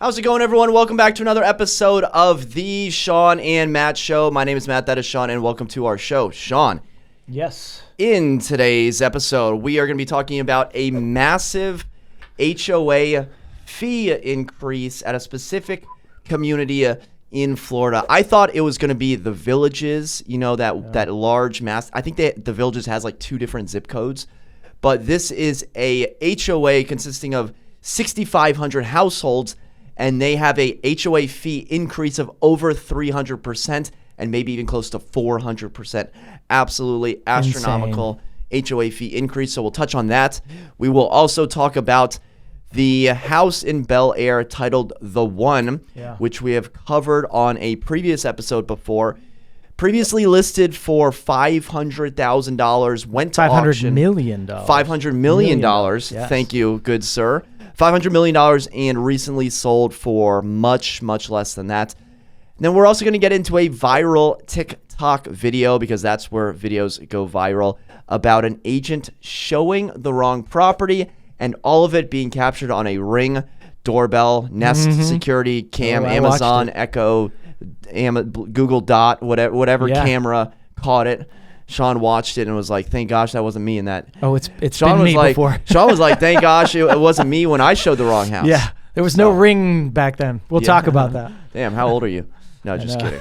How's it going, everyone? Welcome back to another episode of the Shawn and Matt Show. My name is Matt, that is Shawn, and welcome to our show. Shawn. Yes. In today's episode, we are going to be talking about a massive HOA fee increase at a specific community in Florida. I thought it was going to be the Villages, that large mass. I think the Villages has like 2 different zip codes, but this is a HOA consisting of 6,500 households, and they have a HOA fee increase of over 300% and maybe even close to 400%. Absolutely astronomical HOA fee increase. So we'll touch on that. We will also talk about the house in Bel Air titled The One, which we have covered on a previous episode before. Previously listed for $500,000, went to auction. $500 million. $500 million. Yes. Thank you, good sir. $500 million and recently sold for much, much less than that. And then we're also going to get into a viral TikTok video, because that's where videos go viral, about an agent showing the wrong property and all of it being captured on a Ring doorbell, Nest security cam, Amazon Echo, Google Dot, whatever camera caught it. Shawn watched it and was like, "Thank gosh that wasn't me in that." Oh, it's been me before. Shawn was like, "Thank gosh it wasn't me when I showed the wrong house." Yeah, there was no Ring back then. We'll talk about that. Damn, how old are you? No, just kidding.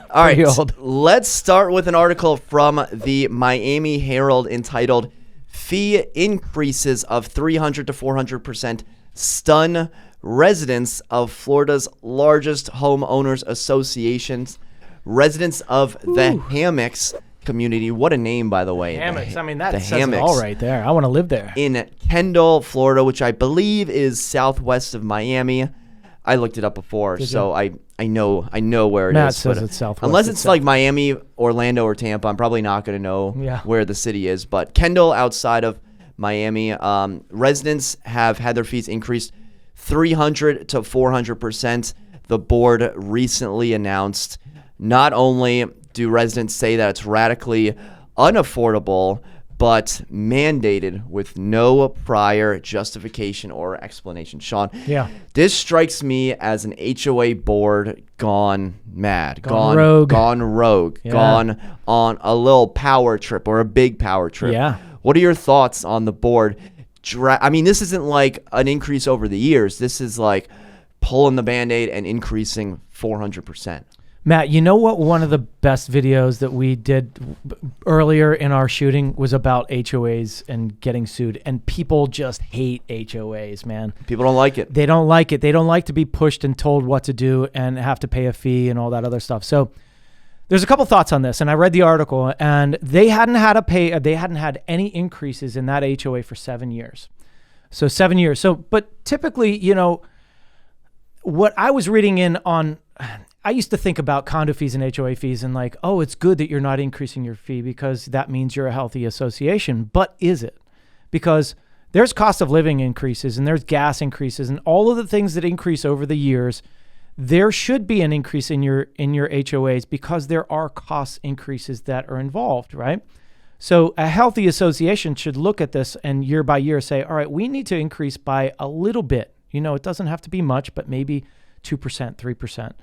All right, let's start with an article from the Miami Herald entitled "Fee Increases of 300 to 400% Stun Residents of Florida's Largest Homeowners Associations." Residents of the Hammocks community. What a name, by the way. Hammocks. I mean, that says it all right there. I want to live there. In Kendall, Florida, which I believe is southwest of Miami. I looked it up before, so I know where it is. Matt says it's southwest. Unless it's like Miami, Orlando, or Tampa, I'm probably not going to know where the city is. But Kendall, outside of Miami, residents have had their fees increased 300 to 400%. The board recently announced not only do residents say that it's radically unaffordable, but mandated with no prior justification or explanation. Shawn, this strikes me as an HOA board gone mad, gone rogue, gone on a little power trip or a big power trip. Yeah. What are your thoughts on the board? I mean, this isn't like an increase over the years. This is like pulling the Band-Aid and increasing 400%. Matt, you know what? One of the best videos that we did earlier in our shooting was about HOAs and getting sued. And people just hate HOAs, man. People don't like it. They don't like it. They don't like to be pushed and told what to do and have to pay a fee and all that other stuff. So there's a couple thoughts on this. And I read the article, and they hadn't had any increases in that HOA for 7 years. So 7 years. So, but typically, what I was reading I used to think about condo fees and HOA fees and like, oh, it's good that you're not increasing your fee because that means you're a healthy association. But is it? Because there's cost of living increases and there's gas increases and all of the things that increase over the years. There should be an increase in your HOAs because there are cost increases that are involved, right? So a healthy association should look at this and year by year say, all right, we need to increase by a little bit. It doesn't have to be much, but maybe 2%, 3%.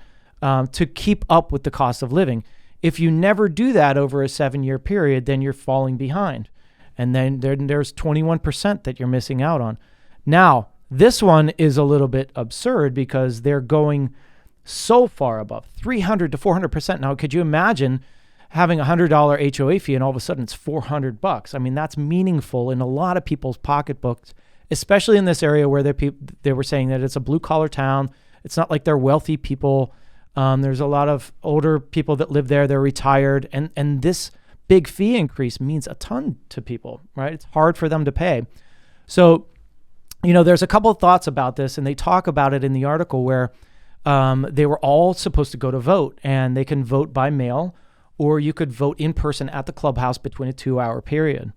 To keep up with the cost of living. If you never do that over a 7-year period, then you're falling behind. And then there's 21% that you're missing out on. Now, this one is a little bit absurd because they're going so far above, 300 to 400%. Now, could you imagine having a $100 HOA fee and all of a sudden it's $400? I mean, that's meaningful in a lot of people's pocketbooks, especially in this area where they were saying that it's a blue-collar town. It's not like they're wealthy people. There's a lot of older people that live there. They're retired. And this big fee increase means a ton to people, right? It's hard for them to pay. So, there's a couple of thoughts about this, and they talk about it in the article where they were all supposed to go to vote, and they can vote by mail, or you could vote in person at the clubhouse between a 2-hour period.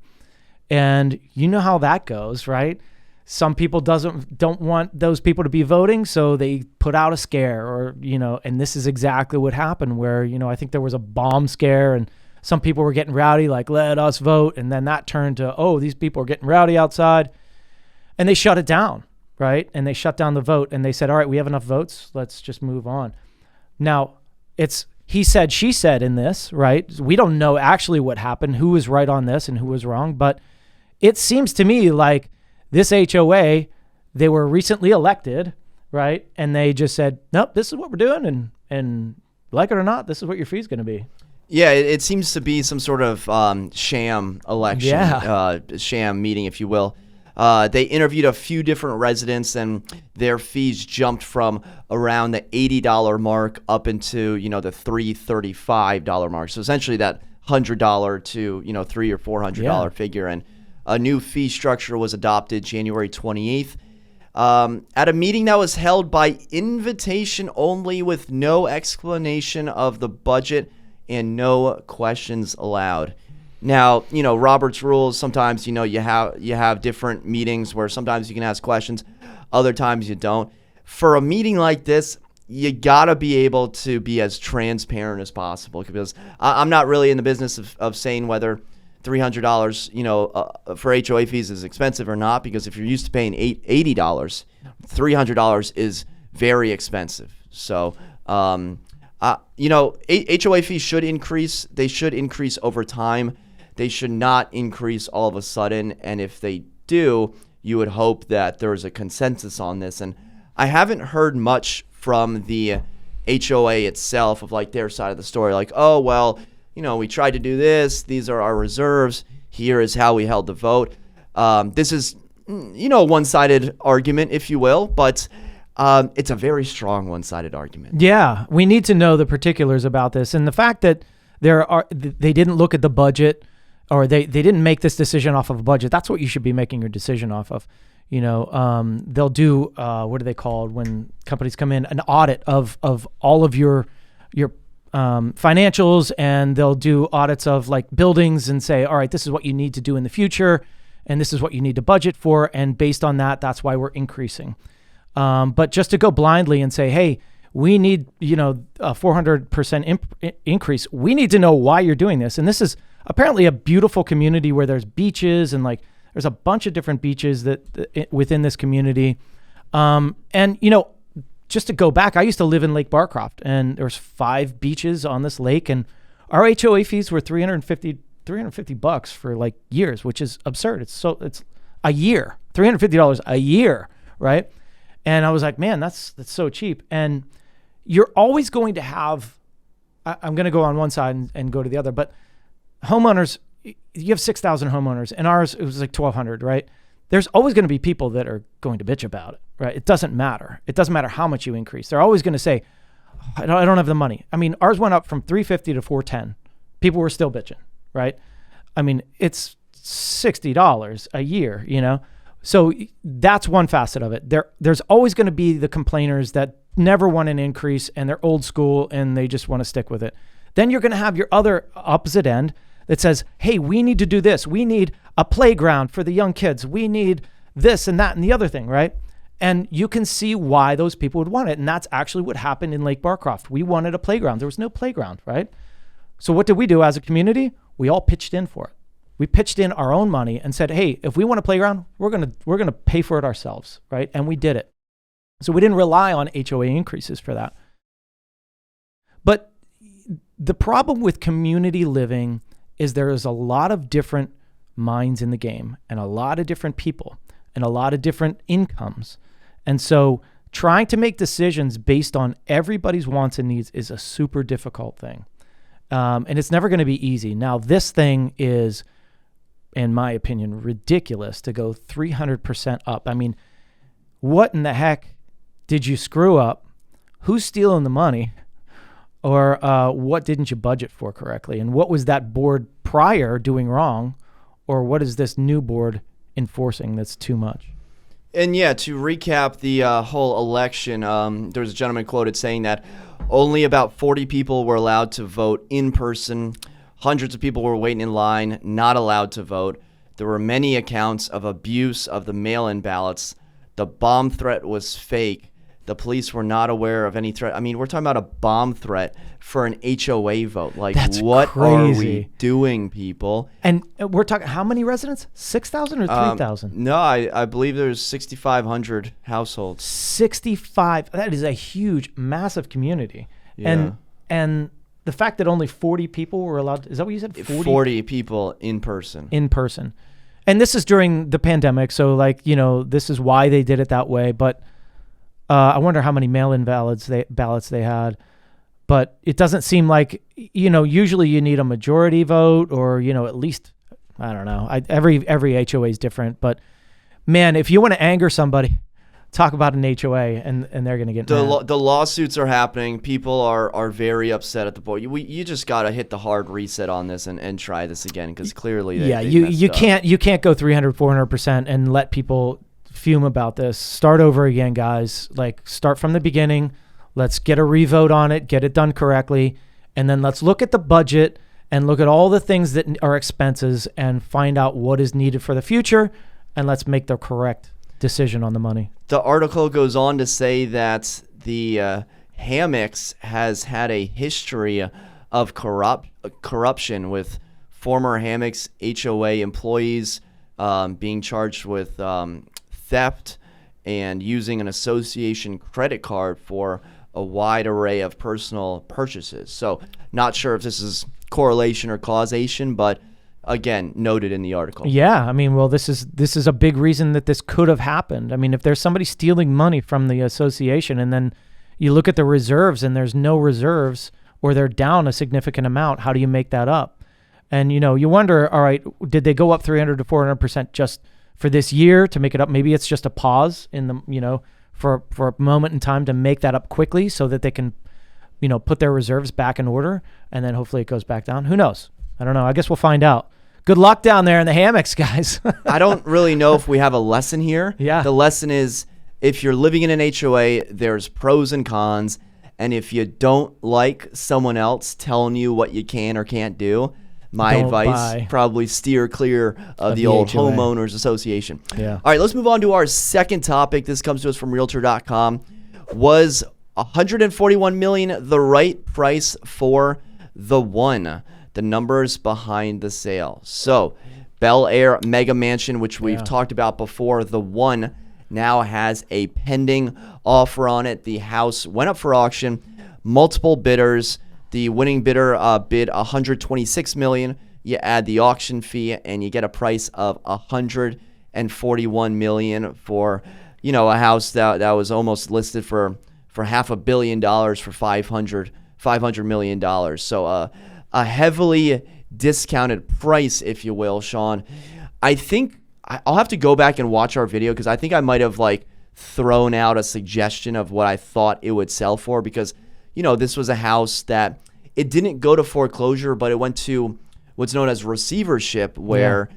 And you know how that goes, right? Some people don't want those people to be voting, so they put out a scare, or and this is exactly what happened. Where I think there was a bomb scare, and some people were getting rowdy, like let us vote, and then that turned to these people are getting rowdy outside, and they shut it down. right? And they shut down the vote and they said, all right, we have enough votes. Let's just move on. Now, it's he said, she said in this, right? We don't know actually what happened, who was right on this and who was wrong. But it seems to me like this HOA, they were recently elected, right? And they just said, nope, this is what we're doing. And like it or not, this is what your fee is going to be. Yeah, it seems to be some sort of sham election, sham meeting, if you will. They interviewed a few different residents, and their fees jumped from around the $80 mark up into, the $335 mark. So essentially that $100 to, $300 or $400 figure. And a new fee structure was adopted January 28th. At a meeting that was held by invitation only with no explanation of the budget and no questions allowed. Now, Robert's rules, sometimes, you have different meetings where sometimes you can ask questions, other times you don't. For a meeting like this, you got to be able to be as transparent as possible, because I'm not really in the business of saying whether $300, for HOA fees is expensive or not, because if you're used to paying $80, $300 is very expensive. So, HOA fees should increase. They should increase over time. They should not increase all of a sudden. And if they do, you would hope that there's a consensus on this. And I haven't heard much from the HOA itself of like their side of the story. Like, oh, well, we tried to do this. These are our reserves. Here is how we held the vote. This is, a one-sided argument, if you will, but it's a very strong one-sided argument. Yeah, we need to know the particulars about this. And the fact that they didn't look at the budget, or they didn't make this decision off of a budget, that's what you should be making your decision off of. They'll do, what are they called when companies come in? An audit of all of your financials, and they'll do audits of like buildings and say, all right, this is what you need to do in the future, and this is what you need to budget for. And based on that, that's why we're increasing. But just to go blindly and say, hey, we need, a 400% increase. We need to know why you're doing this. And this is apparently a beautiful community where there's beaches, and like there's a bunch of different beaches that within this community. Just to go back, I used to live in Lake Barcroft, and there's 5 beaches on this lake, and our HOA fees were $350 for like years, which is absurd. It's a year, $350 a year, right? And I was like, man, that's so cheap. And you're always going to have, I'm going to go on one side and go to the other, but homeowners, you have 6,000 homeowners, and ours, it was like 1,200, right? There's always going to be people that are going to bitch about it, right? It doesn't matter. It doesn't matter how much you increase. They're always going to say, I don't have the money. I mean, ours went up from $350 to $410. People were still bitching, right? I mean, it's $60 a year, So that's one facet of it. There's always going to be the complainers that never want an increase, and they're old school and they just want to stick with it. Then you're going to have your other opposite end that says, hey, we need to do this. We need a playground for the young kids. We need this and that and the other thing, right? And you can see why those people would want it. And that's actually what happened in Lake Barcroft. We wanted a playground. There was no playground, right? So what did we do as a community? We all pitched in for it. We pitched in our own money and said, hey, if we want a playground, we're gonna pay for it ourselves, right? And we did it. So we didn't rely on HOA increases for that. But the problem with community living is there is a lot of different minds in the game, and a lot of different people, and a lot of different incomes. And so trying to make decisions based on everybody's wants and needs is a super difficult thing. And it's never going to be easy. Now, this thing is, in my opinion, ridiculous to go 300% up. I mean, what in the heck did you screw up? Who's stealing the money? Or what didn't you budget for correctly? And what was that board prior doing wrong? Or what is this new board enforcing that's too much? And yeah, to recap the whole election, there was a gentleman quoted saying that only about 40 people were allowed to vote in person. Hundreds of people were waiting in line, not allowed to vote. There were many accounts of abuse of the mail-in ballots. The bomb threat was fake. The police were not aware of any threat. I mean, we're talking about a bomb threat for an HOA vote. Like, That's what crazy. are we doing, people? And we're talking how many residents? 6,000 or 3,000? No, I believe there's 6,500 households. 65. That is a huge, massive community. Yeah. And the fact that only 40 people were allowed, is that what you said? 40 people in person. In person. And this is during the pandemic, so like, you know, this is why they did it that way. But I wonder how many mail-in ballots they had. But it doesn't seem like, you know, usually you need a majority vote or, you know, at least, I don't know. Every HOA is different. But, man, if you want to anger somebody, talk about an HOA and they're going to get mad. The lawsuits are happening. People are very upset at the board. You just got to hit the hard reset on this and try this again because clearly you can't go 300, 400% and let people fume about this. Start over again, guys. Like, start from the beginning. Let's get a revote on it, get it done correctly, and then let's look at the budget and look at all the things that are expenses and find out what is needed for the future, and let's make the correct decision on the money. The article goes on to say that the Hammocks has had a history of corruption with former Hammocks HOA employees being charged with theft and using an association credit card for a wide array of personal purchases. So not sure if this is correlation or causation, but again, noted in the article. Yeah, I mean, well, this is a big reason that this could have happened. I mean, if there's somebody stealing money from the association and then you look at the reserves and there's no reserves or they're down a significant amount, how do you make that up? And, you know, you wonder, all right, did they go up 300 to 400% just for this year to make it up? Maybe it's just a pause in the, you know, for a moment in time to make that up quickly so that they can, you know, put their reserves back in order and then hopefully it goes back down. Who knows? I don't know. I guess we'll find out. Good luck down there in the hammocks, guys. I don't really know if we have a lesson here. Yeah. The lesson is if you're living in an HOA, there's pros and cons. And if you don't like someone else telling you what you can or can't do, my advice, probably steer clear of the old HOA. homeowners association. Yeah. All right, let's move on to our second topic. This comes to us from Realtor.com. Was $141 million the right price for the one? The numbers behind the sale. So, Bel Air Mega Mansion, which we've talked about before, the one now has a pending offer on it. The house went up for auction, multiple bidders. The winning bidder bid $126 million. You add the auction fee, and you get a price of $141 million for, you know, a house that was almost listed for $500 million for $500 million. So a heavily discounted price, if you will, Shawn. I think I'll have to go back and watch our video because I think I might have like thrown out a suggestion of what I thought it would sell for because, you know, this was a house that it didn't go to foreclosure, but it went to what's known as receivership, where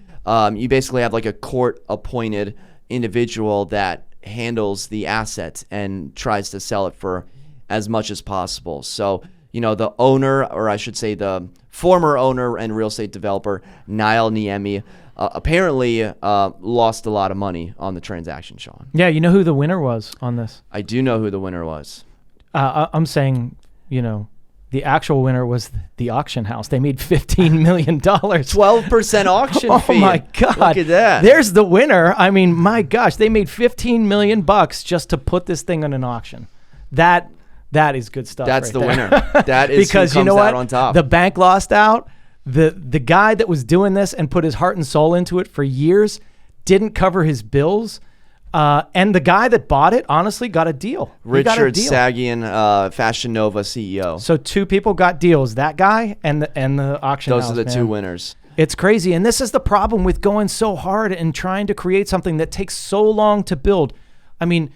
you basically have like a court-appointed individual that handles the asset and tries to sell it for as much as possible. So, you know, the owner, or I should say the former owner and real estate developer, Niall Niemi, apparently lost a lot of money on the transaction, Shawn. Yeah, you know who the winner was on this? I do know who the winner was. I'm saying, you know, the actual winner was the auction house. They made $15 million. 12% auction fee. Oh, my God. Look at that. There's the winner. I mean, my gosh, they made $15 million just to put this thing on an auction. That is good stuff. That's right the there. winner. That is because who comes you know out what? on top. The bank lost out. The guy that was doing this and put his heart and soul into it for years didn't cover his bills. And the guy that bought it, honestly, got a deal. Richard Sagian, Fashion Nova CEO. So two people got deals. That guy and the auction house. Those are the two winners. It's crazy. And this is the problem with going so hard and trying to create something that takes so long to build. I mean,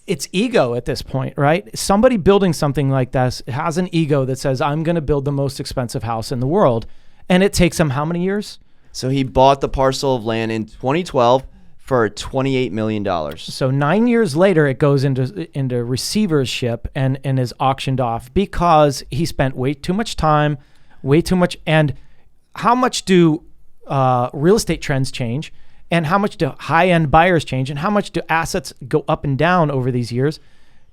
it's ego at this point, right? Somebody building something like this has an ego that says, I'm going to build the most expensive house in the world. And it takes him how many years? So he bought the parcel of land in 2012 for $28 million. So 9 years later, it goes into receivership and is auctioned off because he spent way too much time, way too much. And how much do real estate trends change? And how much do high-end buyers change? And how much do assets go up and down over these years?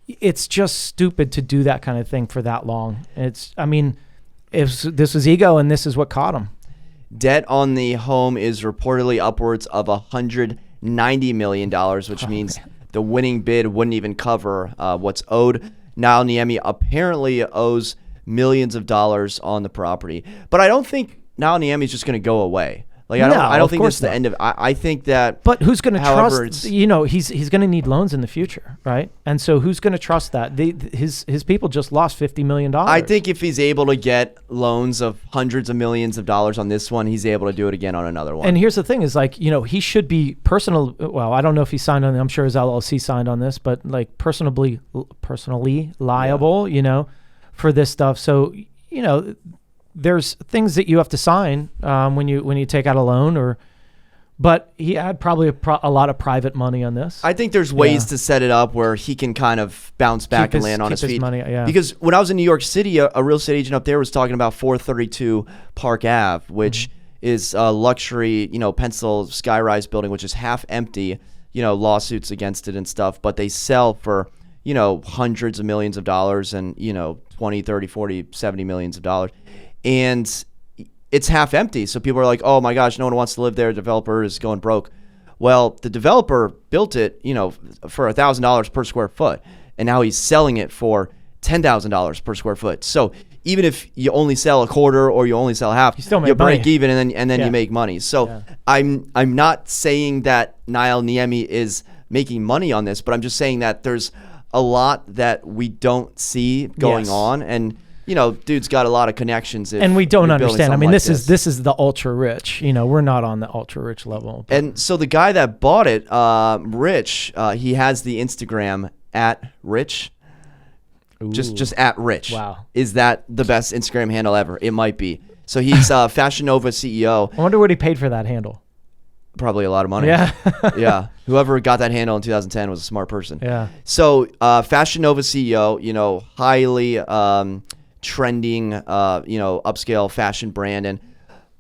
it's just stupid to do that kind of thing for that long. If this was ego and this is what caught him. Debt on the home is reportedly upwards of $190 million, which means the winning bid wouldn't even cover what's owed. Niall Niemi apparently owes millions of dollars on the property. But I don't think Niall Niemi is just going to go away. Like I don't think this is the end of it. I think that. But who's going to trust? He's going to need loans in the future, right? And so who's going to trust that? His people just lost $50 million. I think if he's able to get loans of hundreds of millions of dollars on this one, he's able to do it again on another one. And here's the thing: is like he should be personal. Well, I don't know if he signed on. I'm sure his LLC signed on this, but like personally liable, for this stuff. So there's things that you have to sign when you take out a loan, but he had probably a lot of private money on this. I think there's ways to set it up where he can kind of bounce back and land on his feet. Money, yeah. Because when I was in New York City, a real estate agent up there was talking about 432 Park Ave, which is a luxury, pencil skyrise building, which is half empty. Lawsuits against it and stuff, but they sell for hundreds of millions of dollars and 20, 30, 40, 70 millions of dollars. And it's half empty. So people are like, oh my gosh, no one wants to live there. The developer is going broke. Well, the developer built it, for $1,000 per square foot. And now he's selling it for $10,000 per square foot. So even if you only sell a quarter or you only sell half, you break even and then you make money. So I'm not saying that Niall Niemi is making money on this, but I'm just saying that there's a lot that we don't see going on. And dude's got a lot of connections. And we don't understand. I mean, this is the ultra rich. We're not on the ultra rich level. But. And so the guy that bought it, Rich, he has the Instagram at Rich. Ooh. Just at Rich. Wow. Is that the best Instagram handle ever? It might be. So he's Fashion Nova CEO. I wonder what he paid for that handle. Probably a lot of money. Yeah. Yeah. Whoever got that handle in 2010 was a smart person. Yeah. So Fashion Nova CEO, highly trending, upscale fashion brand. And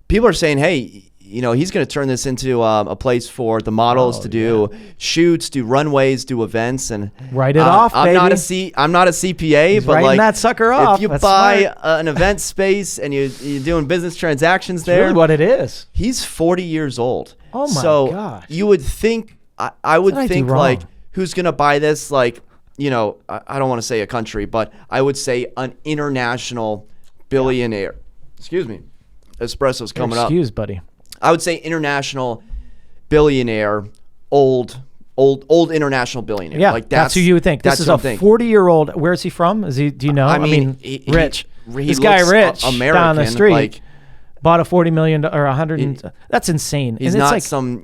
people are saying, hey, he's going to turn this into a place for the models to do shoots, do runways, do events, and write it off. I'm baby. I'm not a CPA, He's but writing that sucker off. If you buy an event space and you're doing business transactions That's there, really what it is. He's 40 years old. Oh my gosh! You would think I would think like who's going to buy this? Like I don't want to say a country, but I would say an international billionaire. Excuse me, espresso's coming up. Excuse, buddy. I would say international billionaire, old international billionaire. Yeah, like that's who you would think. This is a 40-year-old. Where is he from? Is he? Do you know? I mean, Rich. He this guy, Rich, American, down the street, like, bought a $40 million or $100. That's insane. He's and not it's some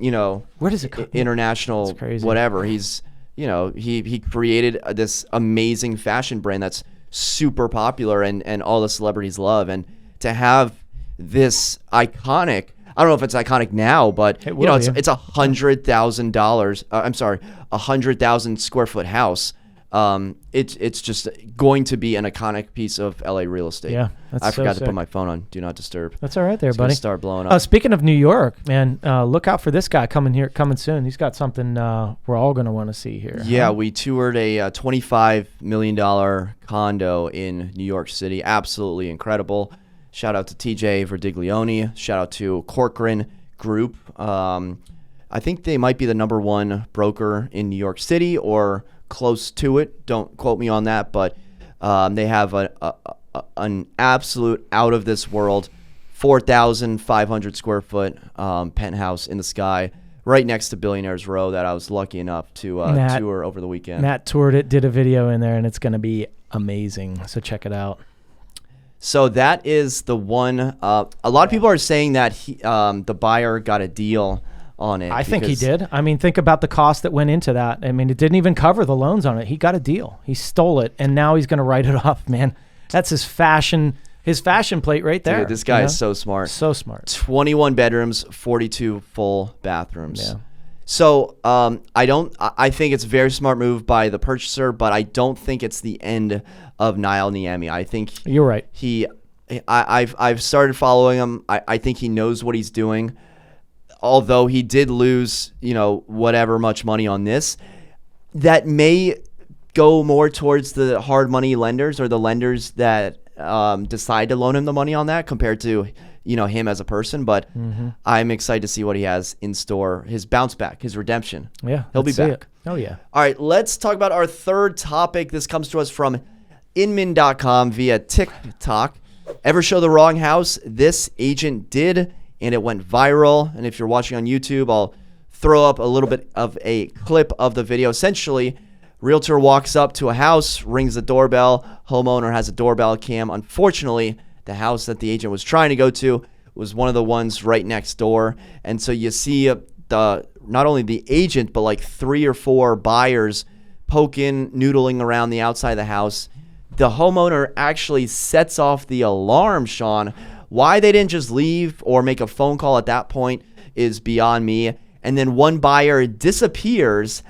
where does it come? International whatever. He's he created this amazing fashion brand that's super popular and all the celebrities love, and to have this iconic. I don't know if it's iconic now, but it's $100,000. I'm sorry, 100,000 square foot house. It's just going to be an iconic piece of LA real estate. Yeah, I forgot to put my phone on Do Not Disturb. That's all right there, it's buddy. Start blowing up. Speaking of New York, man, look out for this guy coming soon. He's got something we're all going to want to see here. Yeah, we toured a $25 million condo in New York City. Absolutely incredible. Shout out to TJ Verdiglione. Shout out to Corcoran Group. I think they might be the number one broker in New York City or close to it. Don't quote me on that, but they have an absolute out of this world 4,500 square foot penthouse in the sky right next to Billionaires Row that I was lucky enough to tour over the weekend. Matt toured it, did a video in there, and it's going to be amazing. So check it out. So that is the one. A lot of people are saying that the buyer got a deal on it. I think he did. I mean, think about the cost that went into that. I mean, it didn't even cover the loans on it. He got a deal. He stole it, and now he's going to write it off, man. That's his fashion plate right there. Dude, this guy is so smart. So smart. 21 bedrooms, 42 full bathrooms. Yeah. So I think it's a very smart move by the purchaser, but I don't think it's the end of Niall Niemi. I think you're right. I've started following him. I think he knows what he's doing. Although he did lose, whatever much money on this, that may go more towards the hard money lenders or the lenders that decide to loan him the money on that compared to, him as a person. But I'm excited to see what he has in store, his bounce back, his redemption. Yeah, he'll be back. Oh, yeah. All right, let's talk about our third topic. This comes to us from inman.com via TikTok. Ever show the wrong house? This agent did, and it went viral. And if you're watching on YouTube, I'll throw up a little bit of a clip of the video. Essentially, realtor walks up to a house, rings the doorbell. Homeowner has a doorbell cam. Unfortunately, the house that the agent was trying to go to was one of the ones right next door. And so you see not only the agent, but like 3 or 4 buyers poking, noodling around the outside of the house. The homeowner actually sets off the alarm, Shawn. Why they didn't just leave or make a phone call at that point is beyond me. And then one buyer disappears,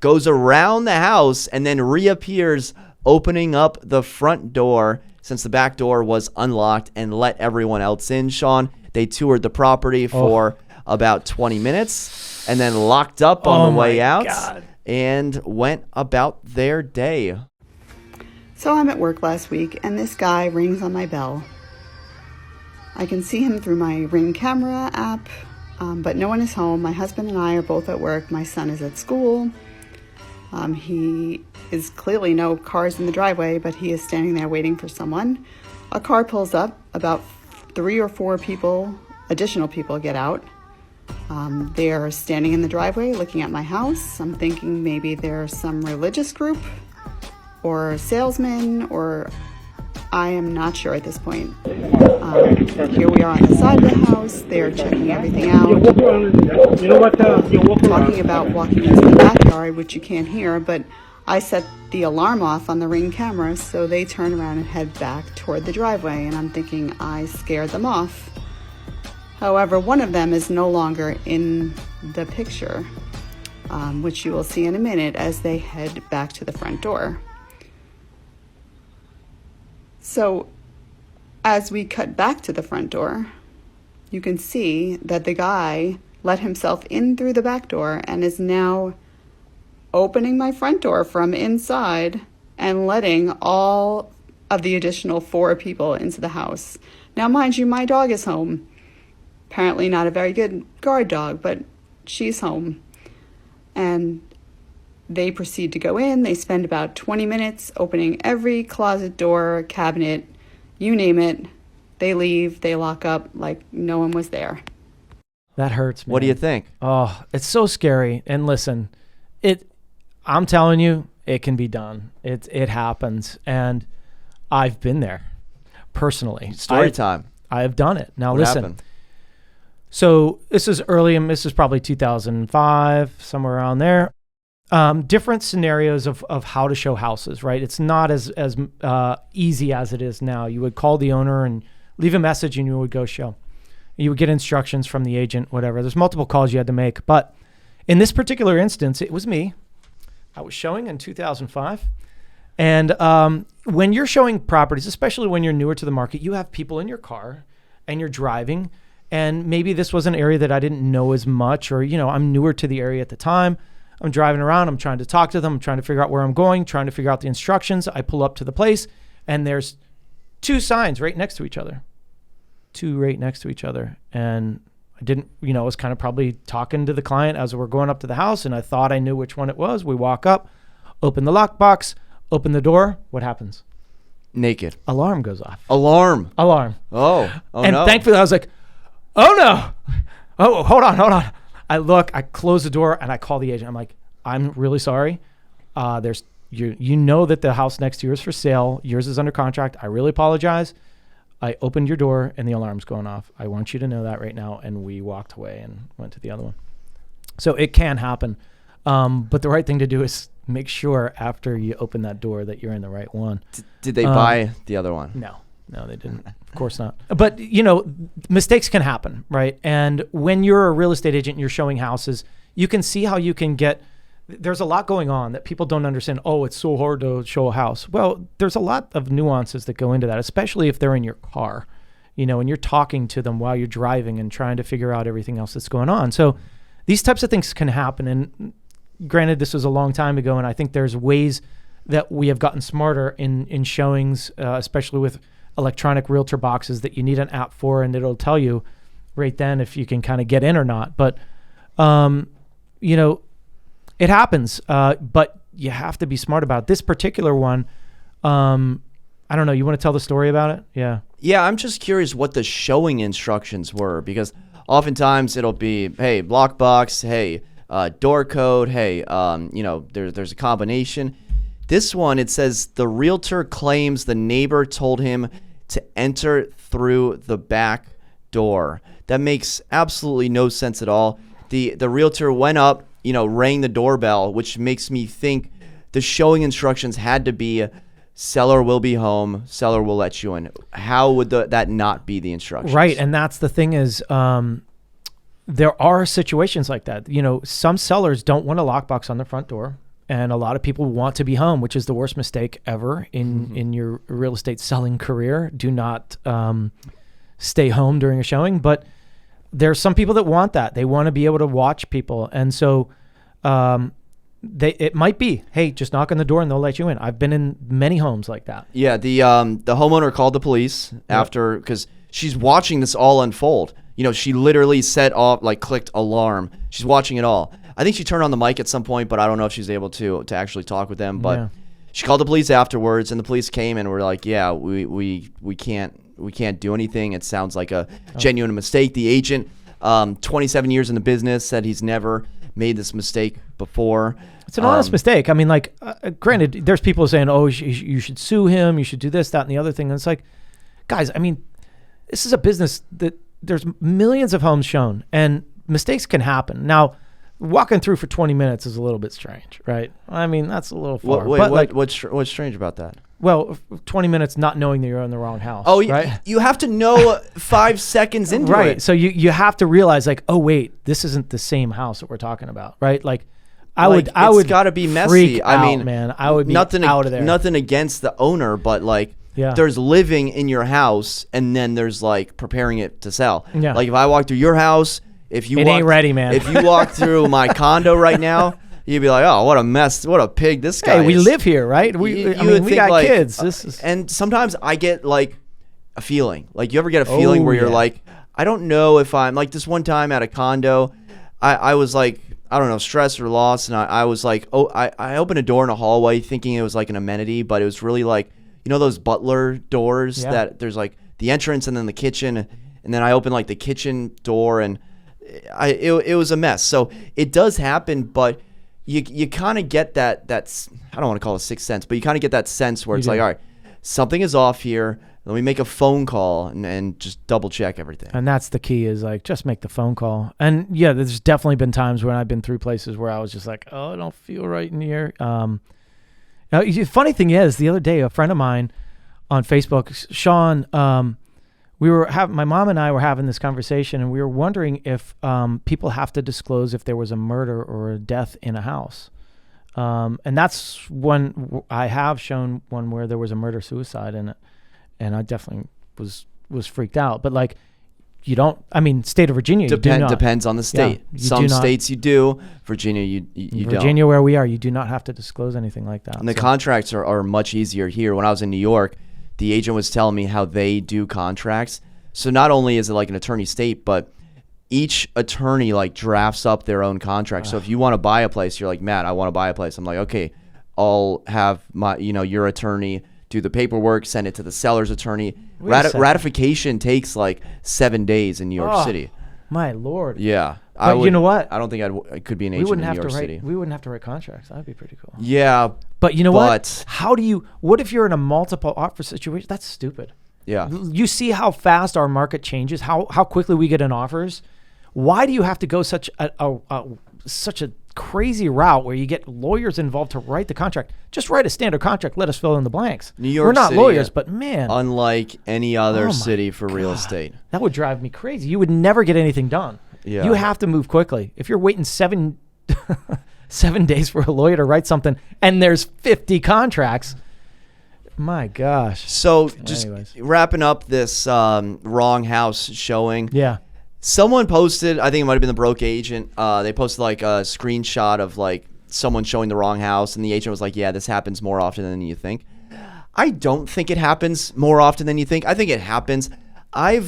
goes around the house, and then reappears, opening up the front door since the back door was unlocked, and let everyone else in, Shawn. They toured the property for about 20 minutes and then locked up on the way out and went about their day. So I'm at work last week, and this guy rings on my bell. I can see him through my Ring camera app, but no one is home. My husband and I are both at work. My son is at school. He is clearly no cars in the driveway, but he is standing there waiting for someone. A car pulls up. About 3 or 4 additional people get out. They are standing in the driveway looking at my house. I'm thinking maybe they're some religious group or a salesman, or I am not sure at this point. Here we are on the side of the house. They're checking everything out. Talking about walking into the backyard, which you can't hear, but I set the alarm off on the Ring camera, so they turn around and head back toward the driveway, and I'm thinking I scared them off. However, one of them is no longer in the picture, which you will see in a minute as they head back to the front door. So as we cut back to the front door, you can see that the guy let himself in through the back door and is now opening my front door from inside and letting all of the additional 4 people into the house. Now, mind you, my dog is home. Apparently not a very good guard dog, but she's home. And they proceed to go in. They spend about 20 minutes opening every closet door, cabinet, you name it. They leave, they lock up like no one was there. That hurts, man. What do you think? Oh, it's so scary. And listen, I'm telling you, it can be done. It happens. And I've been there personally. Story time. I have done it. Now What listen. happened? So this is early, and this is probably 2005, somewhere around there. Different scenarios of how to show houses, right? It's not as easy as it is now. You would call the owner and leave a message, and you would go show. You would get instructions from the agent, whatever. There's multiple calls you had to make. But in this particular instance, it was me. I was showing in 2005. And when you're showing properties, especially when you're newer to the market, you have people in your car and you're driving. And maybe this was an area that I didn't know as much, or, I'm newer to the area at the time. I'm driving around. I'm trying to talk to them. I'm trying to figure out where I'm going, trying to figure out the instructions. I pull up to the place, and there's 2 signs right next to each other. 2 right next to each other. And I didn't, I was kind of probably talking to the client as we're going up to the house, and I thought I knew which one it was. We walk up, open the lockbox, open the door. What happens? Naked. Alarm goes off. Alarm. Oh, and no. Thankfully, I was like, oh, no. Oh, hold on. I look, I close the door, and I call the agent. I'm like, I'm really sorry. You know that the house next to yours is for sale. Yours is under contract. I really apologize. I opened your door, and the alarm's going off. I want you to know that right now. And we walked away and went to the other one. So it can happen. But the right thing to do is make sure after you open that door that you're in the right one. Did they buy the other one? No, they didn't. Of course not. But, mistakes can happen, right? And when you're a real estate agent and you're showing houses, you can see how you can there's a lot going on that people don't understand. Oh, it's so hard to show a house. Well, there's a lot of nuances that go into that, especially if they're in your car, and you're talking to them while you're driving and trying to figure out everything else that's going on. So these types of things can happen. And granted, this was a long time ago, and I think there's ways that we have gotten smarter in showings, especially with electronic realtor boxes that you need an app for, and it'll tell you right then if you can kind of get in or not. But, you know, it happens, but you have to be smart about it. This particular one, I don't know. You want to tell the story about it? Yeah. Yeah, I'm just curious what the showing instructions were, because oftentimes it'll be, hey, lockbox, hey, door code, hey, you know, there's a combination. This one, it says the realtor claims the neighbor told him to enter through the back door. That makes absolutely no sense at all. The realtor went up, you know, rang the doorbell, which makes me think the showing instructions had to be seller will be home, seller will let you in. How would that not be the instructions? Right, and that's the thing is, there are situations like that. You know, some sellers don't want a lockbox on their front door, and a lot of people want to be home, which is the worst mistake ever in your real estate selling career. Do not stay home during a showing, but there's some people that want that. They want to be able to watch people, and so it might be, hey, just knock on the door and they'll let you in. I've been in many homes like that. Yeah, the homeowner called the police after, because she's watching this all unfold. You know, she literally set off, like clicked alarm. She's watching it all. I think she turned on the mic at some point, but I don't know if she's able to actually talk with them. But she called the police afterwards, and the police came and were like, yeah, we can't do anything. It sounds like a genuine mistake. The agent, 27 years in the business, said he's never made this mistake before. It's an honest mistake. I mean, like, granted, there's people saying, oh, you should sue him, you should do this, that, and the other thing. And it's like, guys, I mean, this is a business that there's millions of homes shown, and mistakes can happen. Now, walking through for 20 minutes is a little bit strange, right? I mean, that's a little far. What's strange about that? Well, 20 minutes not knowing that you're in the wrong house. Oh, right? You have to know 5 seconds into it. Right. So you have to realize, like, oh wait, this isn't the same house that we're talking about, right? Like, I would got to be messy. Freak I mean, out, man, I would be nothing out of there. Nothing against the owner, but like, there's living in your house, and then there's like preparing it to sell. Yeah. Like if I walk through your house, ain't ready, man. If you walk through my condo right now, you'd be like, oh, what a mess, what a pig this guy is. Hey, we live here, right? We got like, kids. This is... And sometimes I get like a feeling. Like, you ever get a feeling where you're like, I don't know if I'm like, this one time at a condo, I was like, I don't know, stressed or lost, and I was like, I opened a door in a hallway thinking it was like an amenity, but it was really like, you know those butler doors that there's like the entrance and then the kitchen, and then I opened like the kitchen door, and it was a mess. So it does happen, but you kind of get that's I don't want to call it a sixth sense, but you kind of get that sense where it's like, all right, something is off here. Let me make a phone call and just double check everything. And that's the key, is like, just make the phone call. And yeah, there's definitely been times when I've been through places where I was just like, oh, I don't feel right in here. Now, the funny thing is, the other day, a friend of mine on Facebook, Shawn, my mom and I were having this conversation, and we were wondering if people have to disclose if there was a murder or a death in a house. And that's when I have shown one where there was a murder-suicide in it. And I definitely was freaked out. But like, you don't, I mean, state of Virginia, you do not. Depends on the state. Some states you do. Virginia, you don't. Virginia, where we are, you do not have to disclose anything like that. And the contracts are much easier here. When I was in New York, the agent was telling me how they do contracts. So not only is it like an attorney state, but each attorney like drafts up their own contract. So if you want to buy a place, you're like, Matt, I want to buy a place. I'm like, okay, I'll have your attorney do the paperwork, send it to the seller's attorney. Ratification takes like 7 days in New York City. My Lord. Yeah. But you know what? I don't think I could be an agent in New York City. We wouldn't have to write contracts. That'd be pretty cool. Yeah. But you know what? What if you're in a multiple offer situation? That's stupid. Yeah. You see how fast our market changes, how quickly we get in offers. Why do you have to go such a crazy route where you get lawyers involved to write the contract? Just write a standard contract. Let us fill in the blanks. New York We're not City, lawyers, but man, unlike any other city for real estate, that would drive me crazy. You would never get anything done. Yeah. You have to move quickly. If you're waiting 7 days for a lawyer to write something and there's 50 contracts, my gosh. So just wrapping up this wrong house showing. Yeah. Someone posted, I think it might have been the broke agent. They posted like a screenshot of like someone showing the wrong house, and the agent was like, yeah, this happens more often than you think. I don't think it happens more often than you think. I think it happens. I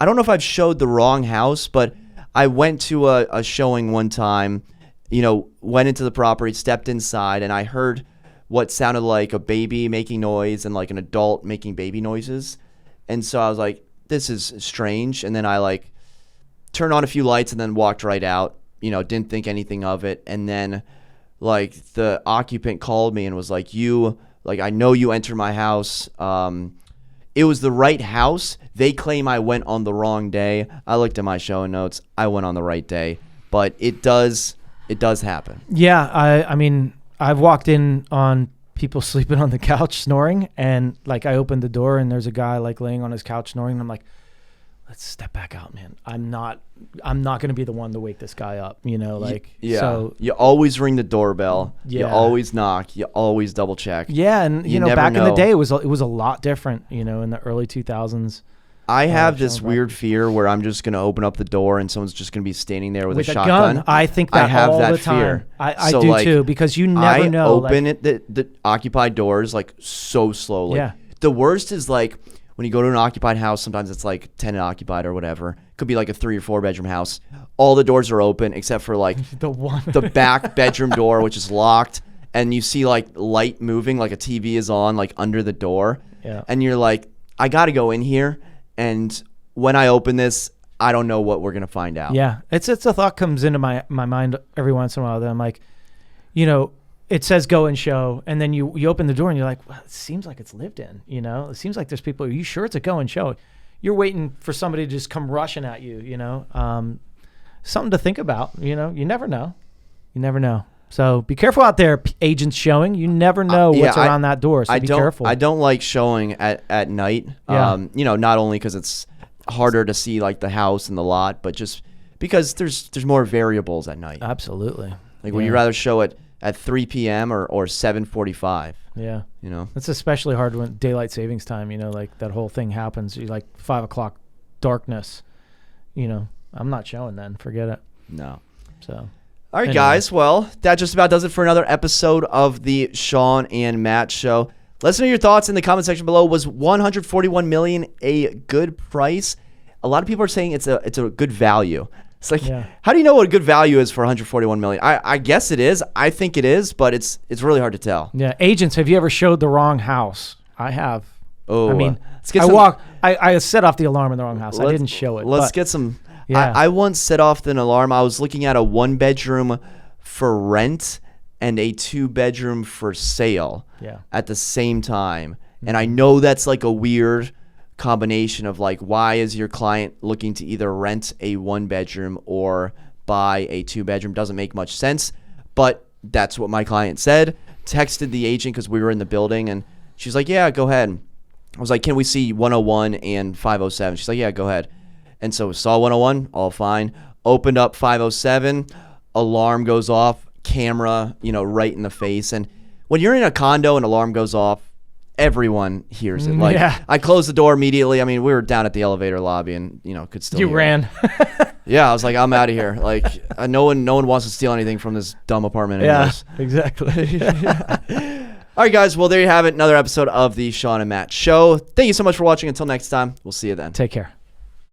don't know if I've showed the wrong house, but I went to a showing one time, went into the property, stepped inside, and I heard what sounded like a baby making noise and like an adult making baby noises. And so I was like, this is strange. And then I like turned on a few lights and then walked right out, didn't think anything of it. And then like the occupant called me and was like, I know you entered my house. It was the right house. They claim I went on the wrong day. I looked at my show notes. I went on the right day, but it does happen. Yeah. I mean, I've walked in on people sleeping on the couch snoring, and like I opened the door and there's a guy like laying on his couch snoring, and I'm like, let's step back out, man. I'm not going to be the one to wake this guy up, Yeah. So you always ring the doorbell. Yeah. You always knock. You always double check. yeah, and You never back in know. the day it was a lot different, in the early 2000s. I have this Shawn weird fear where I'm just going to open up the door and someone's just going to be standing there with a a shotgun. gun. I think that I have all that the time. fear. I So, do like, too, because you never know. I open the occupied doors like so slowly. Yeah. The worst is like when you go to an occupied house, sometimes it's like tenant occupied or whatever. Could be like a 3 or 4 bedroom house. All the doors are open except for like the back bedroom door, which is locked. And you see like light moving, like a TV is on, like under the door. Yeah. And you're like, I got to go in here. And when I open this, I don't know what we're going to find out. Yeah, it's a thought comes into my mind every once in a while that I'm like, it says go and show, and then you open the door and you're like, well, it seems like it's lived in, it seems like there's people. Are you sure it's a go and show? You're waiting for somebody to just come rushing at you, something to think about. You never know. So be careful out there, agents showing. You never know what's around that door, so be careful. I don't like showing at night. Yeah. Not only because it's harder to see like the house and the lot, but just because there's more variables at night. Absolutely. Like, would you rather show it at 3 p.m. or 7:45? Yeah. It's It's especially hard when daylight savings time, like that whole thing happens. You like 5 o'clock darkness, I'm not showing then. Forget it. No. So. All right, Anyway. guys. Well, that just about does it for another episode of the Shawn and Matt Show. Let us know your thoughts in the comment section below. Was $141 million a good price? A lot of people are saying it's a good value. It's like, how do you know what a good value is for $141 million? I guess it is. I think it is, but it's really hard to tell. Yeah, agents, have you ever showed the wrong house? I have. Oh, I mean, let's get I set off the alarm in the wrong house. I didn't show it. Let's but, get some. Yeah. I once set off an alarm. I was looking at a 1-bedroom for rent and a 2-bedroom for sale at the same time. And I know that's like a weird combination of like, why is your client looking to either rent a 1-bedroom or buy a 2-bedroom? Doesn't make much sense, but that's what my client said. Texted the agent because we were in the building, and she's like, yeah, go ahead. I was like, can we see 101 and 507? She's like, yeah, go ahead. And so saw 101, all fine. Opened up 507, alarm goes off, camera, right in the face. And when you're in a condo and alarm goes off, everyone hears it. Like, I closed the door immediately. I mean, we were down at the elevator lobby and, could still You hear ran. Yeah, I was like, I'm out of here. Like, no one wants to steal anything from this dumb apartment anyways. Yeah, exactly. All right, guys. Well, there you have it. Another episode of the Shawn and Matt Show. Thank you so much for watching. Until next time, we'll see you then. Take care.